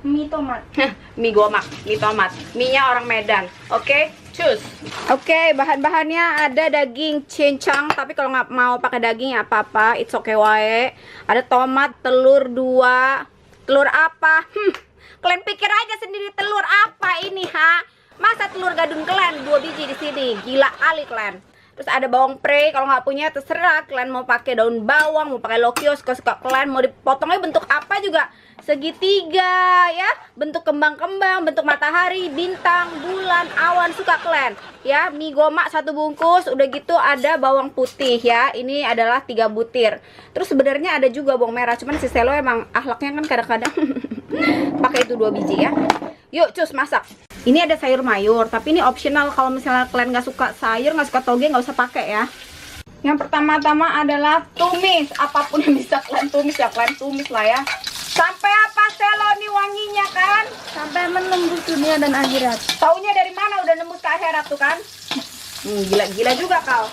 Mie tomat. Mie gomak, mie tomat. Mie-nya orang Medan. Oke, cus. Oke, bahan-bahannya ada daging cincang, tapi kalau nggak mau pakai daging ya apa-apa, it's okay wae. Ada tomat, telur 2. Telur apa? Kalian pikir aja sendiri telur apa ini, ha? Masa telur gadung kalian 2 biji di sini? Gila kali kalian. Terus ada bawang pre, kalau nggak punya terserah kalian mau pakai daun bawang, mau pakai lokios, suka kalian mau dipotongnya bentuk apa juga, segitiga ya, bentuk kembang-kembang, bentuk matahari, bintang, bulan, awan, suka kalian ya. Mie gomak 1 bungkus, udah gitu ada bawang putih ya, ini adalah 3 butir. Terus sebenarnya ada juga bawang merah, cuman si Selo emang ahlaknya kan kadang-kadang pakai itu 2 biji ya. Yuk cus masak. Ini ada sayur mayur, tapi ini optional. Kalau misalnya kalian nggak suka sayur, nggak suka toge, nggak usah pakai ya. Yang pertama-tama adalah tumis. Apapun yang bisa kalian tumis ya, kalian tumis lah ya. Sampai apa Selo nih wanginya kan? Sampai menembus dunia dan akhirat. Taunya dari mana udah nembus ke akhirat tuh kan? Gila-gila juga kau.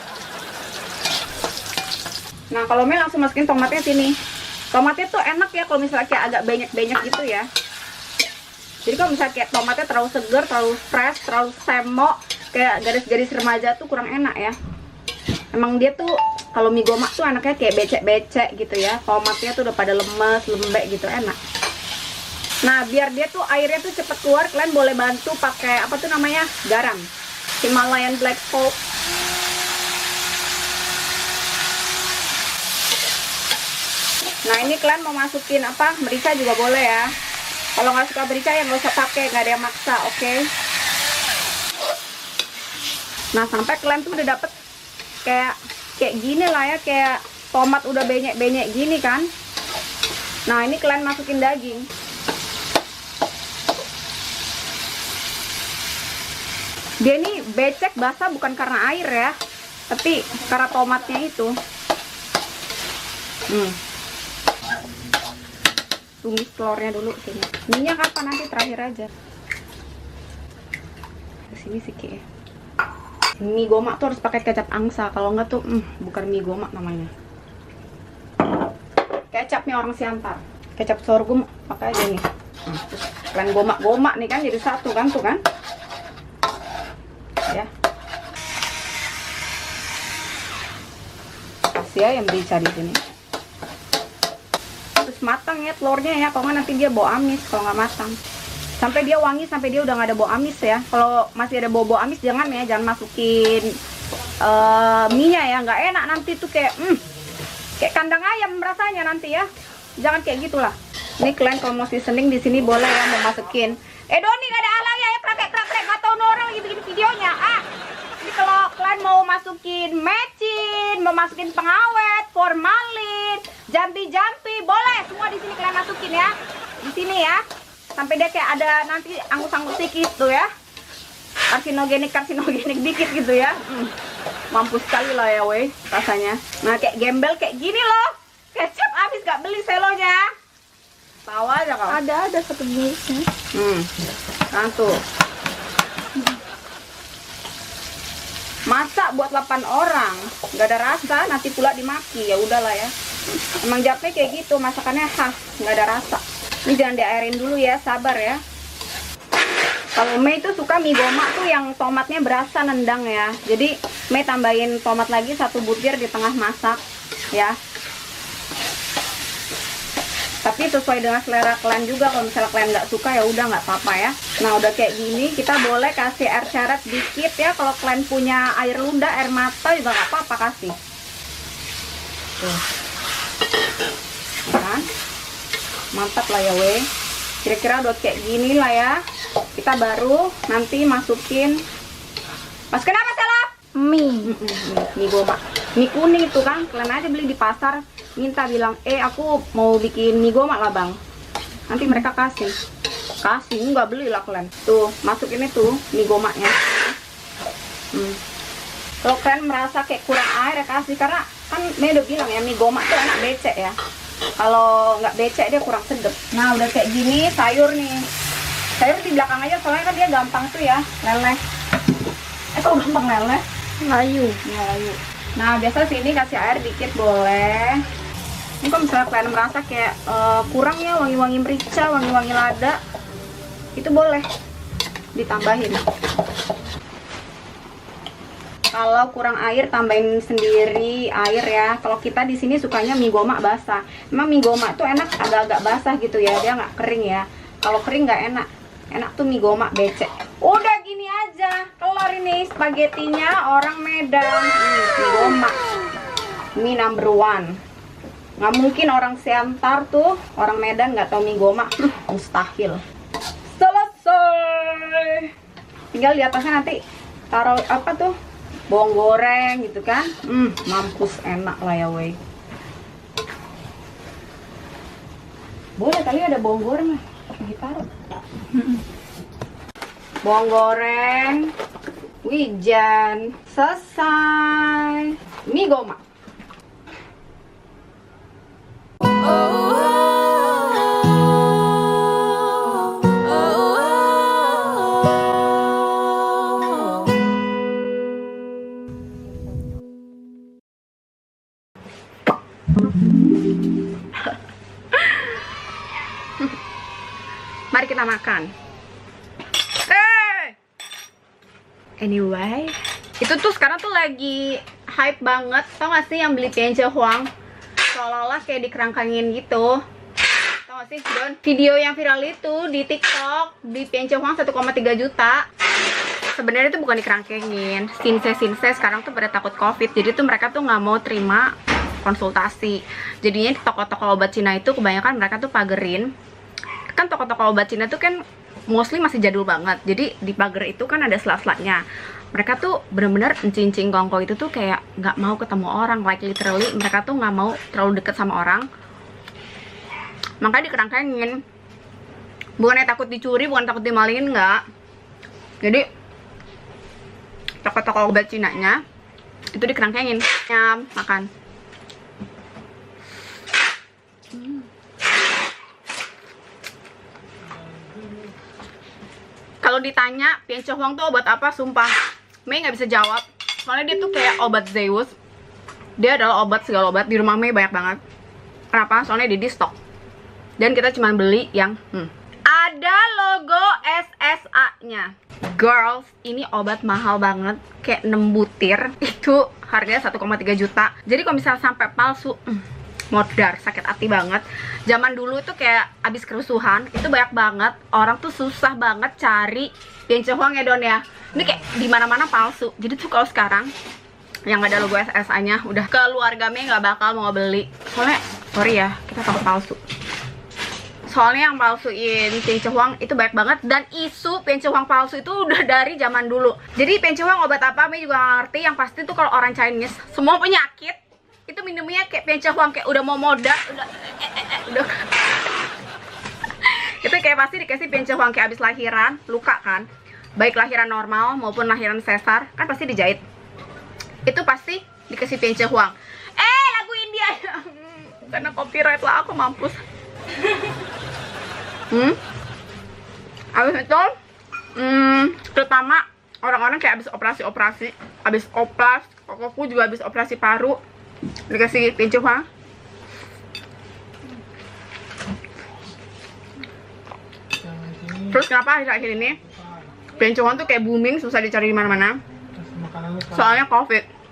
Nah kalau Mel langsung masukin tomatnya sini. Tomatnya tuh enak ya kalau misalnya kayak agak banyak-banyak gitu ya. Jadi kalau misalnya kayak tomatnya terlalu segar, terlalu fresh, terlalu semok, kayak garis-garis remaja tuh kurang enak ya. Emang dia tuh kalau mie gomak tuh anaknya kayak becek-becek gitu ya. Tomatnya tuh udah pada lemes, lembek gitu, enak. Nah biar dia tuh airnya tuh cepet keluar, kalian boleh bantu pakai apa tuh namanya, garam, Himalayan black salt. Nah ini kalian mau masukin apa, merica juga boleh ya. Kalau nggak suka merica ya nggak usah pakai, nggak ada yang maksa, oke? Nah sampai kalian tuh udah dapet kayak gini lah ya, kayak tomat udah benyek-benyek gini kan. Nah ini kalian masukin daging. Dia ini becek basah bukan karena air ya, tapi karena tomatnya itu. Tumis telurnya dulu sini. Minyak apa nanti terakhir aja. Kesini sedikit ya. Mie gomak tuh harus pakai kecap angsa, kalau enggak tuh bukan mie gomak namanya. Kecapnya orang Siantar. Kecap sorghum pakai aja nih. Terus kalian gomak-gomak nih kan jadi satu kan tuh kan. Ya. Kasih ya yang bisa di sini. Terus matang ya telurnya ya, kalau nggak nanti dia bau amis kalau nggak matang. Sampai dia wangi, sampai dia udah nggak ada bau amis ya. Kalau masih ada bau amis jangan ya, jangan masukin mie-nya ya, nggak enak nanti tuh kayak kandang ayam rasanya nanti ya. Jangan kayak gitulah. Ini kalian kalau mau seasoning di sini boleh ya, mau masukin. Doni nggak ada alang ya, krek nggak tahu orang lagi bikin videonya. Jadi kalau kalian mau masukin mecin, mau masukin pengawet, formalin, jampi boleh semua di sini kalian masukin ya, di sini ya, sampai dia kayak ada nanti angus-angus sikit tuh ya, karsinogenik dikit gitu ya. Mampus sekali lah ya weh rasanya. Nah kayak gembel kayak gini loh, kecap habis gak beli Selonya, tahu aja kau. Ada 1 bungkusnya. Nah tuh masak buat 8 orang nggak ada rasa, nanti pula dimaki, ya udahlah ya. Emang Japnya kayak gitu, masakannya khas, nggak ada rasa. Ini jangan diairin dulu ya, sabar ya. Kalau Mei itu suka mie gomak tuh yang tomatnya berasa nendang ya. Jadi Mei tambahin tomat lagi 1 butir di tengah masak ya. Tapi sesuai dengan selera kalian juga. Kalau misalnya kalian nggak suka ya udah nggak apa-apa ya. Nah udah kayak gini, kita boleh kasih air ceret dikit ya. Kalau kalian punya air ludah, air mata juga nggak apa-apa kasih. Tuh. Kan? Mantap lah ya weh. Kira-kira udah kayak gini lah ya. Kita baru nanti masukin. Masukin apa Sela? Mie. Mie gomak. Mie kuning itu kan, kalian aja beli di pasar. Minta bilang, aku mau bikin mie gomak lah bang. Nanti mereka kasih, nggak beli lah kalian. Tuh, masukin itu mie gomaknya. Kalau kalian merasa kayak kurang air ya kasih, karena kan Mei udah bilang ya mie gomak tuh enak becek ya. Kalau nggak becek dia kurang sedap. Nah udah kayak gini sayur nih. Sayur di belakang aja soalnya kan dia gampang tuh ya leleh. Kok gampang leleh? Layu. Ya, layu. Nah biasa sini kasih air dikit boleh. Ini kalau misalnya kalian merasa kayak kurang ya wangi-wangi merica, wangi-wangi lada, itu boleh ditambahin. Kalau kurang air tambahin sendiri air ya. Kalau kita di sini sukanya mie gomak basah. Emang mie gomak tuh enak agak-agak basah gitu ya, dia nggak kering ya. Kalau kering nggak enak. Enak tuh mie gomak becek. Udah gini aja, kelar ini spagetinya orang Medan. Mie gomak, mie number one. Nggak mungkin orang Siantar tuh, orang Medan nggak tahu mie gomak. Mustahil. Selesai. Tinggal di atasnya nanti taruh apa tuh? Bawang goreng gitu kan. Mampus enak lah ya wey. Boleh kali ada bawang goreng lah. Ditaruh. Bawang goreng, wijen, selesai. Mie gomak. Mari kita makan. Anyway, itu tuh sekarang tuh lagi hype banget. Tau gak sih yang beli pience huang? Seolah-olah kayak dikerangkangin gitu. Tau gak sih, Don? Video yang viral itu di TikTok, di pience huang 1,3 juta. Sebenarnya itu bukan dikerangkengin. Sinse sekarang tuh pada takut COVID. Jadi tuh mereka tuh nggak mau terima konsultasi. Jadinya di toko-toko obat Cina itu kebanyakan mereka tuh pagerin. Kan toko-toko obat Cina tuh kan mostly masih jadul banget. Jadi di pagar itu kan ada sela-selanya. Mereka tuh bener-bener encing-encing kongko itu tuh kayak nggak mau ketemu orang. Like literally mereka tuh nggak mau terlalu deket sama orang. Makanya dikerangkengin. Bukannya takut dicuri, bukan takut dimalingin, nggak. Jadi toko-toko obat Cina-nya itu dikerangkengin. Nyam, makan. Kalau ditanya pience huang tuh obat apa, sumpah Mei nggak bisa jawab. Soalnya dia tuh kayak obat Zeus. Dia adalah obat segala obat. Di rumah Mei banyak banget. Kenapa? Soalnya dia di stok. Dan kita cuma beli yang ada logo SSA-nya. Girls, ini obat mahal banget. Kayak 6 butir. Itu harganya 1,3 juta. Jadi kalau misalnya sampai palsu, modar, sakit hati banget. Zaman dulu itu kayak abis kerusuhan, itu banyak banget orang tuh susah banget cari pience huang ya Don ya. Ini kayak di mana-mana palsu. Jadi tuh kalau sekarang yang ada logo SSA-nya, udah keluarga Mei nggak bakal mau beli. Soalnya sorry ya, kita takut palsu. Soalnya yang palsuin pience huang itu banyak banget, dan isu pience huang palsu itu udah dari zaman dulu. Jadi pience huang obat apa Mei juga nggak ngerti. Yang pasti tuh kalau orang Chinese semua penyakit itu minumnya kayak pience huang, kayak udah mau modar, udah itu kayak pasti dikasih pience huang kayak abis lahiran, luka kan, baik lahiran normal maupun lahiran sesar kan pasti dijahit. Itu pasti dikasih pience huang. Lagu India karena copyright lah, aku mampus. Abis itu terutama orang-orang kayak abis operasi, abis oplas, kokoku juga abis operasi paru, dikasih pience huang. Terus kenapa akhir-akhir ini pience huang tuh kayak booming, susah dicari di mana-mana? Soalnya COVID.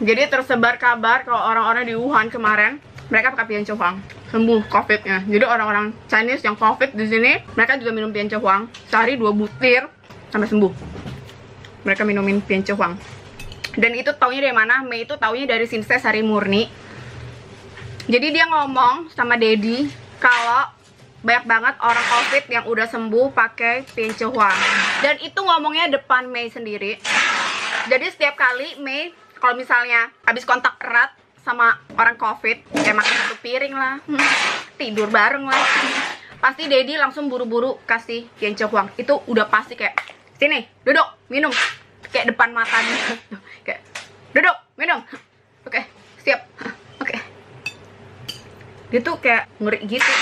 Jadi tersebar kabar kalau orang-orang di Wuhan kemarin mereka pakai pience huang sembuh COVID-nya. Jadi orang-orang Chinese yang COVID di sini mereka juga minum pience huang sehari 2 butir sampai sembuh. Mereka minumin pience huang. Dan itu taunya dari mana? Mei itu taunya dari Sinse Sari Murni. Jadi dia ngomong sama Dedi kalau banyak banget orang COVID yang udah sembuh pakai pience huang. Dan itu ngomongnya depan Mei sendiri. Jadi setiap kali Mei kalau misalnya habis kontak erat sama orang COVID, kayak makan 1 piring lah, tidur bareng lah, pasti Dedi langsung buru-buru kasih pience huang. Itu udah pasti kayak, sini, duduk, minum. Kayak depan matanya. Kayak, duduk, minum. Oke, siap. Oke. Dia tuh kayak ngeri gitu.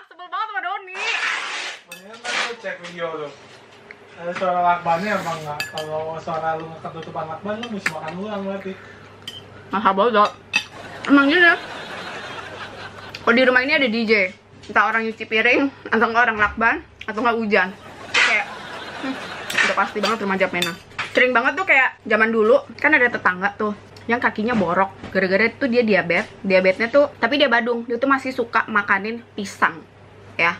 Sebel banget sama Doni. Mendingan kan lu cek video tuh. Ada suara lakbannya apa enggak? Kalau suara lu nggak ketutupan lakban, lu mesti makan ulang berarti. Masa bodoh. Emang gitu. Kalau di rumah ini ada DJ, entah orang nyuci piring, atau enggak orang lakban, atau enggak hujan. Itu kayak, udah pasti banget rumah Japmena. Sering banget tuh kayak zaman dulu, kan ada tetangga tuh yang kakinya borok. Gara-gara itu dia diabetesnya tuh, tapi dia Badung. Dia tuh masih suka makanin pisang, ya.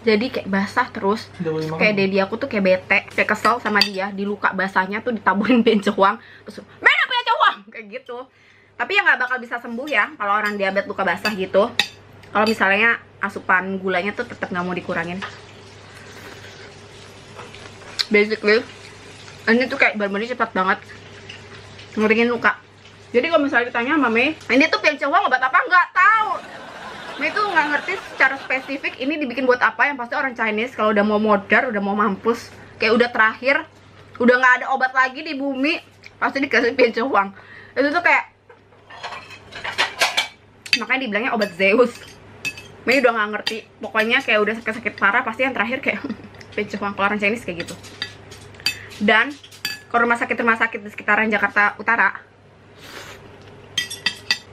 Jadi kayak basah terus. Kayak dedi aku tuh kayak bete, kayak kesel sama dia. Di luka basahnya tuh ditaburin bencoang. Terus, mana bencoang? Kayak gitu. Tapi ya nggak bakal bisa sembuh ya kalau orang diabetes luka basah gitu. Kalau misalnya asupan gulanya tuh tetap nggak mau dikurangin. Basically, ini tuh kayak bener-bener cepat banget ngeringin luka. Jadi kalau misalnya ditanya sama Mei, ini tuh bencoang obat apa? Nggak tahu. Mei tuh nggak ngerti secara spesifik ini dibikin buat apa. Yang pasti orang Chinese kalau udah mau modar, udah mau mampus, kayak udah terakhir, udah nggak ada obat lagi di bumi, pasti dikasih bencoang. Itu tuh kayak, makanya dibilangnya obat Zeus. Mei udah nggak ngerti, pokoknya kayak udah sakit-sakit parah, pasti yang terakhir kayak bencoang. Kalau orang Chinese kayak gitu. Dan kalau rumah sakit di sekitaran Jakarta Utara,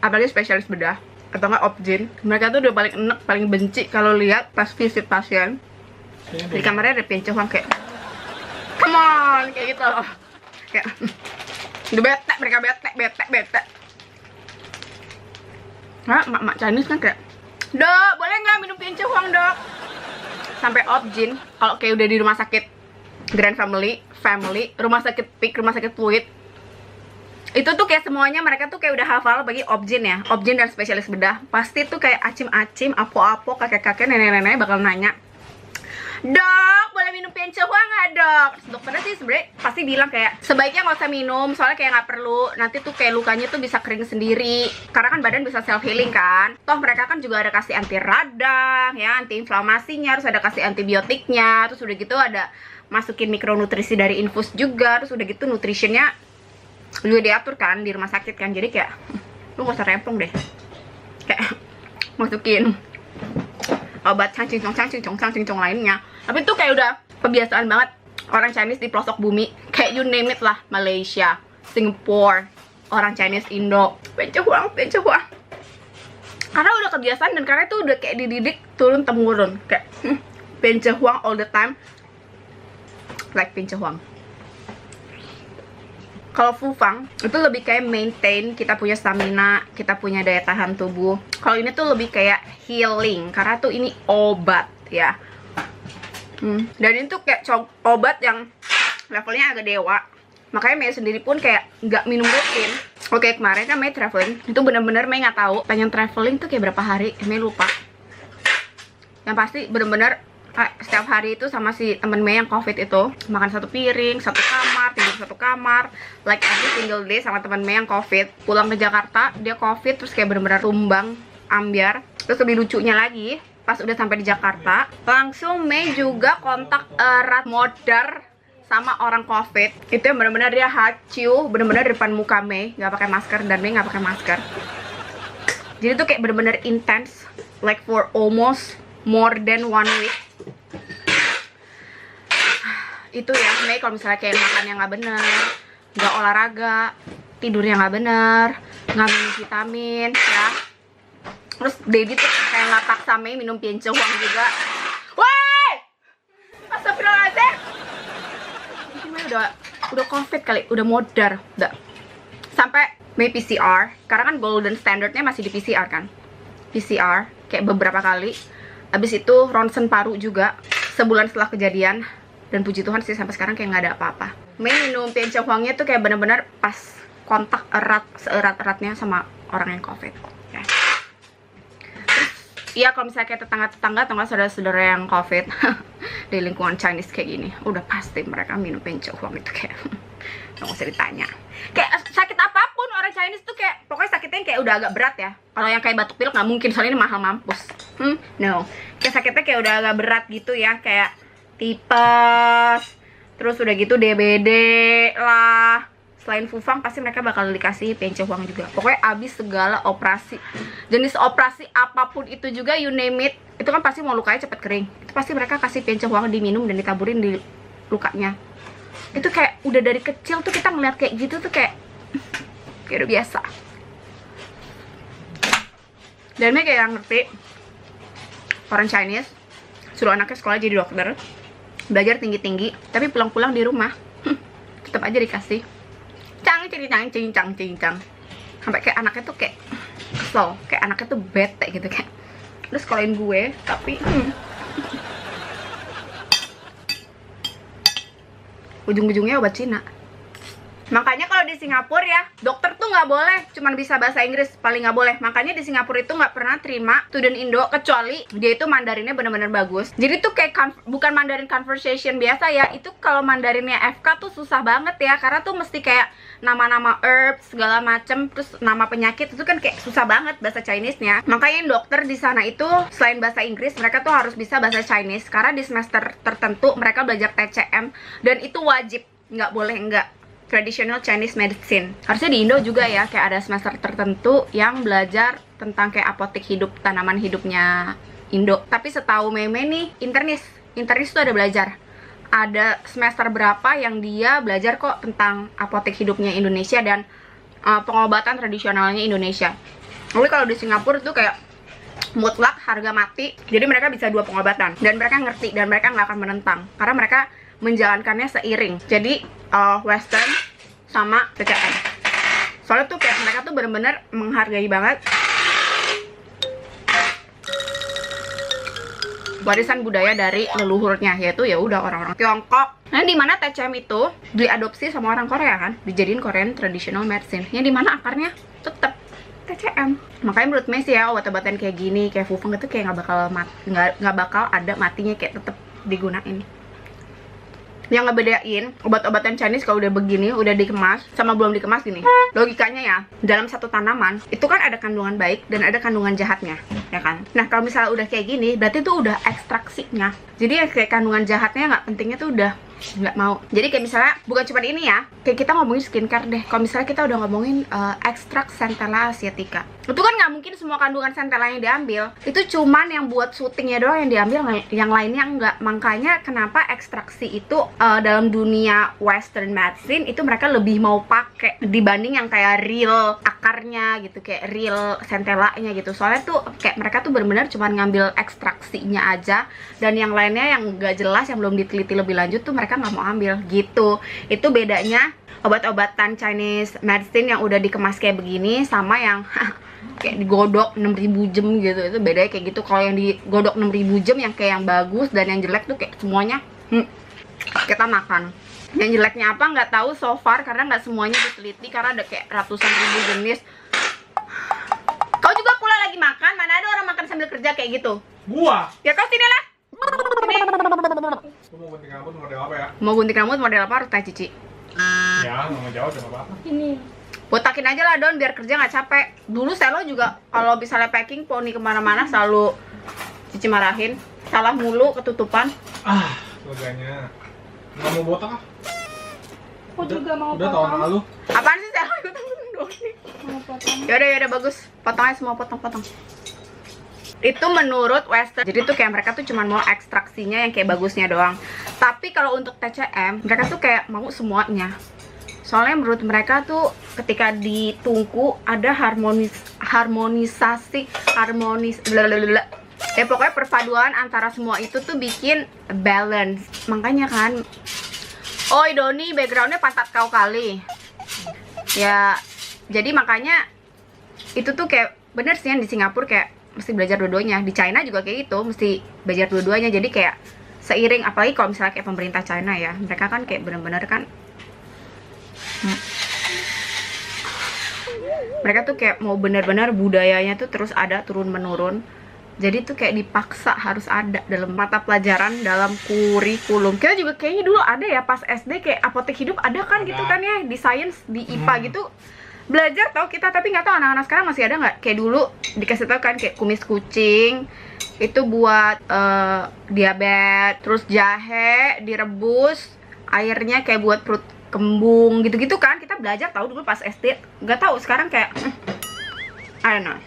apalagi spesialis bedah atau nggak Opjin, mereka tuh udah paling enek, paling benci kalau lihat pas visit pasien di kamarnya ada bencoang kayak, come on, kayak gitu loh. Kayak udah bete, mereka bete. Nah, mak Chinese kan kayak, dok, boleh nggak minum bencoang, dok? Sampai Opjin, kalau kayak udah di rumah sakit Grand Family, rumah sakit Peak, rumah sakit Fluid, itu tuh kayak semuanya mereka tuh kayak udah hafal bagi Opjin ya. Opjin dan spesialis bedah pasti tuh kayak acim-acim, apo-apo, kakek-kakek, nenek-nenek bakal nanya, dok, boleh minum bencoang nggak, dok? Dokternya sih sebenernya pasti bilang kayak sebaiknya nggak usah minum, soalnya kayak nggak perlu, nanti tuh kayak lukanya tuh bisa kering sendiri, karena kan badan bisa self healing kan. Toh mereka kan juga ada kasih anti radang ya, anti inflamasinya, terus ada kasih antibiotiknya, terus udah gitu ada masukin mikronutrisi dari infus juga, terus udah gitu nutritionnya juga diatur kan di rumah sakit kan. Jadi kayak lu gak usah rempong deh, kayak masukin obat cangcing-cong lainnya. Tapi tuh kayak udah kebiasaan banget orang Chinese di pelosok bumi, kayak you name it lah, Malaysia, Singapore, orang Chinese Indo, bencoang. Karena udah kebiasaan dan karena itu udah kayak dididik turun temurun, kayak bencoang all the time, like bencoang. Kalau Fufang itu lebih kayak maintain kita punya stamina, kita punya daya tahan tubuh. Kalau ini tuh lebih kayak healing, karena tuh ini obat ya. Dan ini tuh kayak obat yang levelnya agak dewa. Makanya Mei sendiri pun kayak nggak minum rutin. Oke, kemarin kan Mei traveling, itu bener-bener Mei nggak tahu pengen traveling tuh kayak berapa hari, Mei lupa. Yang pasti bener-bener setiap hari itu sama si temen Mei yang COVID itu makan satu piring, satu kamar, tidur satu kamar, like every single day sama temen Mei yang COVID. Pulang ke Jakarta dia COVID, terus kayak bener-bener tumbang, ambyar. Terus lebih lucunya lagi, pas udah sampai di Jakarta, langsung Mei juga kontak erat modar sama orang COVID. Itu yang bener-bener dia haciu, bener-bener di depan muka Mei, nggak pakai masker, dan Mei nggak pakai masker. Jadi tuh kayak bener-bener intense, like for almost more than 1 week. Itu ya, Mei kalau misalnya kayak makan yang nggak bener, nggak olahraga, tidur yang nggak bener, nggak minum vitamin ya. Terus Dedi tuh kayak nggak paksa Mei minum bencoang juga. Woi, astagfirullahaladzim. Ini Mei udah COVID kali, udah modar, udah. Sampai Mei PCR, karena kan golden standardnya masih di PCR kan. PCR kayak beberapa kali. Abis itu ronsen paru juga sebulan setelah kejadian. Dan puji Tuhan sih sampai sekarang kayak nggak ada apa-apa. Mei minum bencoangnya tuh kayak bener-bener pas kontak erat, seerat-eratnya sama orang yang COVID ya. Iya, kalau misalnya kayak tetangga-tetangga atau nggak saudara-saudara yang COVID di lingkungan Chinese kayak gini, udah pasti mereka minum bencoang itu kayak nggak usah ditanya. Kayak sakit apapun orang Chinese tuh kayak pokoknya sakitnya kayak udah agak berat ya. Kalau yang kayak batuk pilek nggak mungkin, soalnya ini mahal mampus. No, kayak sakitnya kayak udah agak berat gitu ya, kayak tipes, terus udah gitu DBD lah. Selain Fufang pasti mereka bakal dikasih bencoang juga. Pokoknya abis segala operasi, jenis operasi apapun itu juga, you name it, itu kan pasti mau lukanya cepet kering. Itu pasti mereka kasih bencoang diminum dan ditaburin di lukanya. Itu kayak udah dari kecil tuh kita ngeliat kayak gitu tuh kayak udah biasa. Dan Mei kayak ngerti orang Chinese suruh anaknya sekolah jadi dokter, belajar tinggi-tinggi, tapi pulang-pulang di rumah tetap aja dikasih cang cing sampai kayak anaknya tuh kayak kesel, kayak anaknya tuh bete gitu, kayak udah sekolahin gue tapi ujung-ujungnya obat Cina. Makanya kalau di Singapura ya, dokter tuh nggak boleh cuman bisa bahasa Inggris, paling nggak boleh. Makanya di Singapura itu nggak pernah terima student Indo kecuali dia itu Mandarinnya bener-bener bagus. Jadi tuh kayak bukan Mandarin conversation biasa ya, itu kalau Mandarinnya FK tuh susah banget ya, karena tuh mesti kayak nama-nama herbs segala macem, terus nama penyakit itu kan kayak susah banget bahasa Chinese-nya. Makanya dokter di sana itu selain bahasa Inggris, mereka tuh harus bisa bahasa Chinese, karena di semester tertentu mereka belajar TCM dan itu wajib, nggak boleh enggak. Traditional Chinese Medicine. Harusnya di Indo juga ya, kayak ada semester tertentu yang belajar tentang kayak apotek hidup, tanaman hidupnya Indo. Tapi setahu Meme nih, internis tuh ada belajar. Ada semester berapa yang dia belajar kok tentang apotek hidupnya Indonesia dan pengobatan tradisionalnya Indonesia. Tapi kalau di Singapura tuh kayak mutlak harga mati. Jadi mereka bisa 2 pengobatan dan mereka ngerti dan mereka nggak akan menentang karena mereka menjalankannya seiring. Jadi Western sama TCM. Soalnya tuh kayak mereka tuh bener-bener menghargai banget warisan budaya dari leluhurnya, yaitu ya udah orang-orang Tiongkok. Nah, di mana TCM itu diadopsi sama orang Korea kan, dijadiin Korean Traditional Medicine. Yang dimana akarnya tetap TCM. Makanya menurut Messi ya, obat-obatan kayak gini, kayak Fufeng itu kayak nggak bakal ada matinya, kayak tetap digunain. Yang ngebedain obat-obatan Chinese kalau udah begini, udah dikemas sama belum dikemas gini. Logikanya ya, dalam satu tanaman itu kan ada kandungan baik dan ada kandungan jahatnya, ya kan? Nah, kalau misalnya udah kayak gini, berarti itu udah ekstraksinya. Jadi ya kayak kandungan jahatnya nggak pentingnya tuh udah nggak mau. Jadi kayak misalnya bukan cuma ini ya, kayak kita ngomongin skincare deh. Kalau misalnya kita udah ngomongin ekstrak Centella asiatica, itu kan nggak mungkin semua kandungan Centella yang diambil. Itu cuman yang buat syutingnya doang yang diambil, yang lainnya enggak. Makanya kenapa ekstraksi itu dalam dunia Western medicine itu mereka lebih mau pakai dibanding yang kayak real akarnya gitu, kayak real Centella-nya gitu. Soalnya tuh kayak mereka tuh benar-benar cuman ngambil ekstraksinya aja, dan yang lainnya yang nggak jelas, yang belum diteliti lebih lanjut tuh mereka nggak mau ambil gitu. Itu bedanya obat-obatan Chinese medicine yang udah dikemas kayak begini sama yang kayak digodok 6000 jam gitu. Itu bedanya kayak gitu. Kalau yang digodok 6000 jam yang kayak yang bagus, dan yang jelek tuh kayak semuanya kita makan. Yang jeleknya apa nggak tahu so far, karena nggak semuanya diteliti, karena ada kayak ratusan ribu jenis. Kau juga pula lagi makan, mana ada orang makan sambil kerja kayak gitu? Gua. Ya kau sini lah. Sini. Lu mau gunting rambut model apa ya? Mau gunting rambut model apa, harus tanya Cici. Ya, nggak mau jauh cuma apa? Ini. Botakin aja lah Don, biar kerja nggak capek. Dulu Selo juga kalau misalnya packing poni kemana-mana selalu Cici marahin. Salah mulu, ketutupan. Leganya. Nggak mau botak ah? Aku juga mau Udah tahun lalu. Apaan sih Selo? Mau potong. Yaudah bagus. Potong aja semua, potong. Itu menurut Western. Jadi tuh kayak mereka tuh cuma mau ekstraksinya yang kayak bagusnya doang. Tapi kalau untuk TCM, mereka tuh kayak mau semuanya. Soalnya menurut mereka tuh ketika ditungku ada harmonisasi ya pokoknya perpaduan antara semua itu tuh bikin balance. Makanya kan, oi Doni, backgroundnya pantat kau kali ya. Jadi makanya itu tuh kayak bener sih yang di Singapura kayak mesti belajar dua-duanya. Di China juga kayak gitu, mesti belajar dua-duanya. Jadi kayak seiring, apalagi kalau misalnya kayak pemerintah China ya, mereka kan kayak bener-bener kan mereka tuh kayak mau bener-bener budayanya tuh terus ada turun-menurun. Jadi tuh kayak dipaksa harus ada dalam mata pelajaran, dalam kurikulum. Kita juga kayaknya dulu ada ya pas SD kayak apotek hidup ada kan gitu kan ya, di sains, di IPA gitu belajar tau kita. Tapi nggak tahu anak-anak sekarang masih ada nggak. Kayak dulu dikasih tau kan kayak kumis kucing itu buat diabetes, terus jahe direbus airnya kayak buat perut kembung gitu-gitu kan. Kita belajar tahu dulu pas SD. Nggak tahu sekarang kayak I don't know.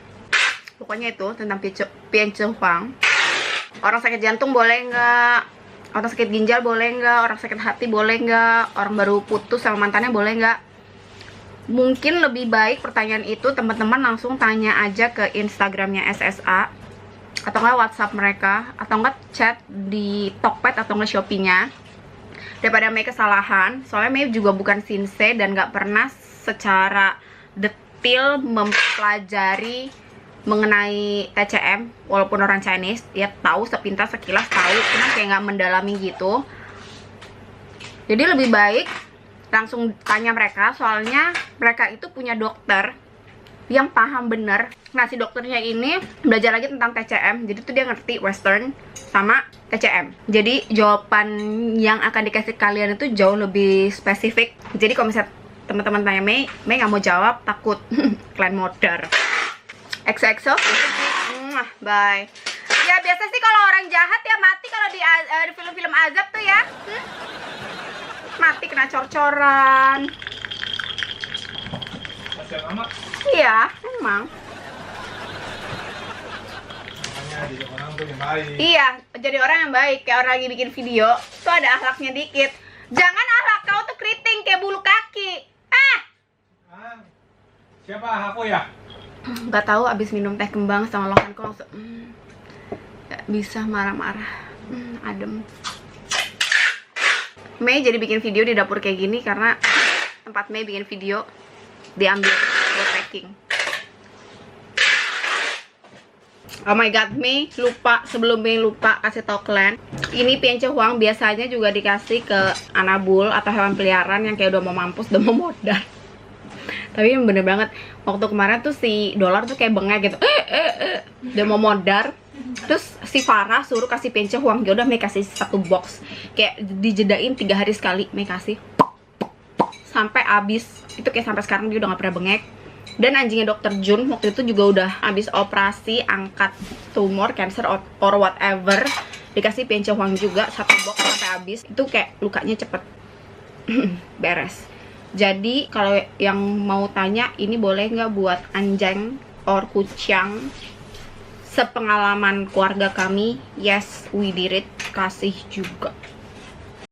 Pokoknya itu tentang Pian Huang. Orang sakit jantung boleh nggak? Orang sakit ginjal boleh nggak? Orang sakit hati boleh nggak? Orang baru putus sama mantannya boleh nggak? Mungkin lebih baik pertanyaan itu teman-teman langsung tanya aja ke Instagramnya SSA. atau enggak WhatsApp mereka, atau enggak chat di Tokped atau enggak Shopee-nya, daripada Mei kesalahan. Soalnya Mei juga bukan Shinsei dan nggak pernah secara detail mempelajari mengenai TCM. Walaupun orang Chinese, dia tahu sepintas sekilas tahu, cuma kayak nggak mendalami gitu. Jadi lebih baik langsung tanya mereka, soalnya mereka itu punya dokter yang paham bener. Nah, si dokternya ini belajar lagi tentang TCM, jadi tuh dia ngerti Western sama TCM. Jadi jawaban yang akan dikasih kalian itu jauh lebih spesifik. Jadi kalau misalnya teman-teman tanya Mei nggak mau jawab, takut kalian modar. XOXO, bye. Ya biasa sih kalau orang jahat ya mati kalau di film-film azab tuh ya. Mati kena cor-coran. Kasihan amat. Iya, emang. Makanya jadi orang tuh yang baik. Iya, jadi orang yang baik. Kayak orang lagi bikin video, tuh ada akhlaknya dikit. Jangan akhlak kau tuh keriting kayak bulu kaki. Siapa aku ya? Gak tahu, abis minum teh kembang sama lohan kok langsung gak bisa marah-marah. Adem. Mei jadi bikin video di dapur kayak gini karena tempat Mei bikin video diambil buat packing. Oh my god, Mei lupa, sebelum Mei lupa kasih tau kalian, ini pience huang biasanya juga dikasih ke anabul atau hewan peliharaan yang kayak udah mau mampus, udah mau modal. Tapi bener banget, waktu kemarin tuh si Dolar tuh kayak bengek gitu, udah mau modar. Terus si Farah suruh kasih pience huang, ya udah Mei kasih 1 box, kayak dijedain 3 hari sekali Mei kasih sampai habis. Itu kayak sampai sekarang dia udah gak pernah bengek. Dan anjingnya Dr. Jun waktu itu juga udah habis operasi angkat tumor, cancer or whatever, dikasih pience huang juga 1 box sampai habis. Itu kayak lukanya cepet beres. Jadi kalau yang mau tanya ini boleh nggak buat anjing or kucing, sepengalaman keluarga kami, yes we did it, kasih juga.